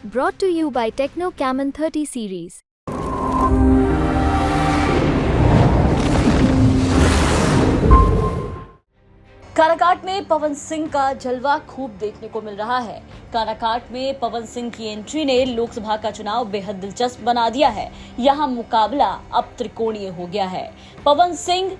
Brought to you by Techno Camon 30 series. Karakat में पवन सिंह का जलवा खूब देखने को मिल रहा है। काराकाट में पवन सिंह की एंट्री ने लोकसभा का चुनाव बेहद दिलचस्प बना दिया है। यहाँ मुकाबला अब त्रिकोणीय हो गया है। पवन सिंह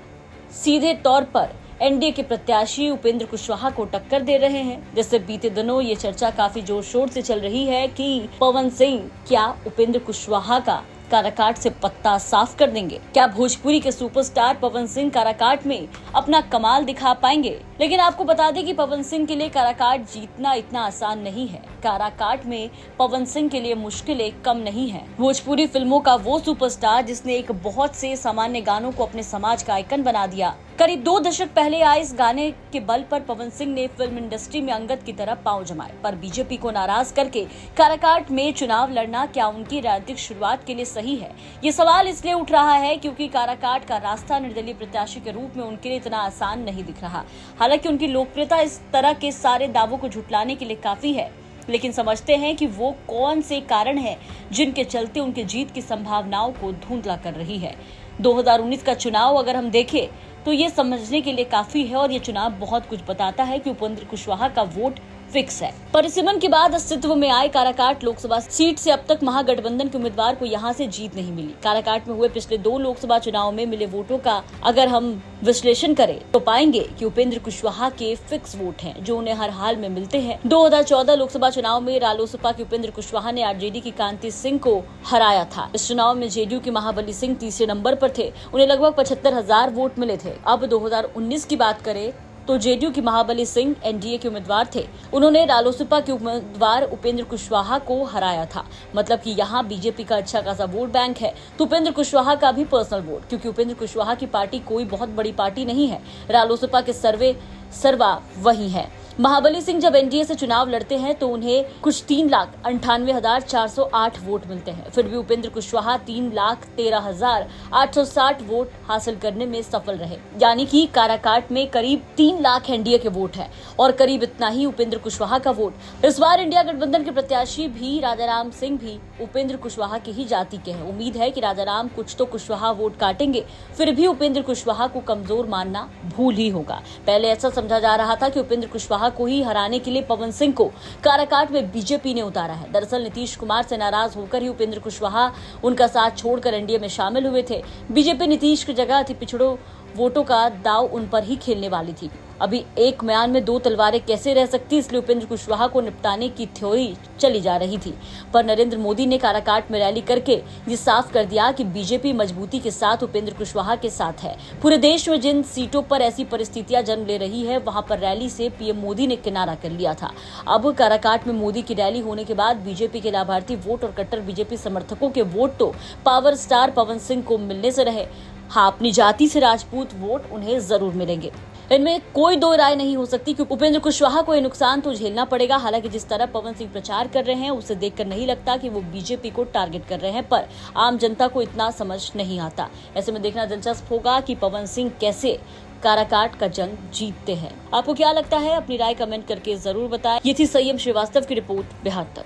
सीधे तौर पर एनडीए के प्रत्याशी उपेंद्र कुशवाहा को टक्कर दे रहे हैं। जिससे बीते दिनों ये चर्चा काफी जोर शोर से चल रही है कि पवन सिंह क्या उपेंद्र कुशवाहा का काराकाट से पत्ता साफ कर देंगे। क्या भोजपुरी के सुपरस्टार पवन सिंह काराकाट में अपना कमाल दिखा पाएंगे? लेकिन आपको बता दें कि पवन सिंह के लिए काराकाट जीतना इतना आसान नहीं है। काराकाट में पवन सिंह के लिए मुश्किलें कम नहीं है। भोजपुरी फिल्मों का वो सुपरस्टार जिसने एक बहुत से सामान्य गानों को अपने समाज का आइकन बना दिया। करीब 2 दशक पहले आए इस गाने के बल पर पवन सिंह ने फिल्म इंडस्ट्री में अंगद की तरह पांव जमाए। पर बीजेपी को नाराज करके काराकाट में चुनाव लड़ना क्या उनकी राजनीतिक शुरुआत के लिए सही है? ये सवाल इसलिए उठ रहा है क्योंकि काराकाट का रास्ता निर्दलीय प्रत्याशी के रूप में उनके लिए इतना आसान नहीं दिख रहा। हालांकि उनकी लोकप्रियता इस तरह के सारे दावों को झुटलाने के लिए काफी है, लेकिन समझते हैं कि वो कौन से कारण हैं जिनके चलते उनके जीत की संभावनाओं को धुंधला कर रही है। 2019 का चुनाव अगर हम देखें तो ये समझने के लिए काफी है और ये चुनाव बहुत कुछ बताता है कि उपेंद्र कुशवाहा का वोट फिक्स है। परिसीमन के बाद अस्तित्व में आए काराकाट लोकसभा सीट से अब तक महागठबंधन के उम्मीदवार को यहां से जीत नहीं मिली। काराकाट में हुए पिछले 2 लोकसभा चुनाव में मिले वोटों का अगर हम विश्लेषण करें तो पाएंगे कि उपेंद्र कुशवाहा के फिक्स वोट हैं जो उन्हें हर हाल में मिलते हैं। 2014 लोकसभा चुनाव में रालोसपा के उपेंद्र कुशवाहा ने आरजेडी की कांति सिंह को हराया था। इस चुनाव में जेडीयू के महाबली सिंह तीसरे नंबर पर थे। उन्हें लगभग 75,000 वोट मिले थे। अब 2019 की बात करें तो जेडीयू की महाबली सिंह एनडीए के उम्मीदवार थे। उन्होंने रालोसपा के उम्मीदवार उपेंद्र कुशवाहा को हराया था। मतलब कि यहाँ बीजेपी का अच्छा खासा वोट बैंक है तो उपेंद्र कुशवाहा का भी पर्सनल वोट, क्योंकि उपेंद्र कुशवाहा की पार्टी कोई बहुत बड़ी पार्टी नहीं है। रालोसपा के सर्वा वही है। महाबली सिंह जब एनडीए से चुनाव लड़ते हैं तो उन्हें कुछ 3,98,408 वोट मिलते हैं। फिर भी उपेंद्र कुशवाहा 3,13,860 वोट हासिल करने में सफल रहे। यानी कि काराकाट में करीब 3 लाख एनडीए के वोट है और करीब इतना ही उपेंद्र कुशवाहा का वोट। इस बार इंडिया गठबंधन के प्रत्याशी भी राजाराम सिंह भी उपेंद्र कुशवाहा की ही जाति के हैं। उम्मीद है कि राजाराम कुछ तो कुशवाहा वोट काटेंगे। फिर भी उपेंद्र कुशवाहा को कमजोर मानना भूल ही होगा। पहले ऐसा समझा जा रहा था कि उपेंद्र कुशवाहा को ही हराने के लिए पवन सिंह को काराकाट में बीजेपी ने उतारा है। दरअसल नीतीश कुमार से नाराज होकर ही उपेंद्र कुशवाहा उनका साथ छोड़कर एनडीए में शामिल हुए थे। बीजेपी नीतीश की जगह अति पिछड़ों वोटों का दाव उन पर ही खेलने वाली थी। अभी एक म्यान में 2 तलवारें कैसे रह सकती, इसलिए उपेंद्र कुशवाहा को निपटाने की थ्योरी चली जा रही थी। पर नरेंद्र मोदी ने काराकाट में रैली करके ये साफ कर दिया कि बीजेपी मजबूती के साथ उपेंद्र कुशवाहा के साथ है। पूरे देश में जिन सीटों पर ऐसी परिस्थितियां जन्म ले रही है वहां पर रैली से पीएम मोदी ने किनारा कर लिया था। अब काराकाट में मोदी की रैली होने के बाद बीजेपी के लाभार्थी वोट और कट्टर बीजेपी समर्थकों के वोट तो पावर स्टार पवन सिंह को मिलने से रहे। हाँ, अपनी जाति से राजपूत वोट उन्हें जरूर मिलेंगे। इनमें कोई 2 राय नहीं हो सकती कि उपेंद्र कुशवाहा को ये नुकसान तो झेलना पड़ेगा। हालांकि जिस तरह पवन सिंह प्रचार कर रहे हैं उसे देखकर नहीं लगता कि वो बीजेपी को टारगेट कर रहे हैं, पर आम जनता को इतना समझ नहीं आता। ऐसे में देखना दिलचस्प होगा कि पवन सिंह कैसे काराकाट का जंग जीतते हैं। आपको क्या लगता है? अपनी राय कमेंट करके जरूर बताएं। ये थी संयम श्रीवास्तव की रिपोर्ट बिहार तक।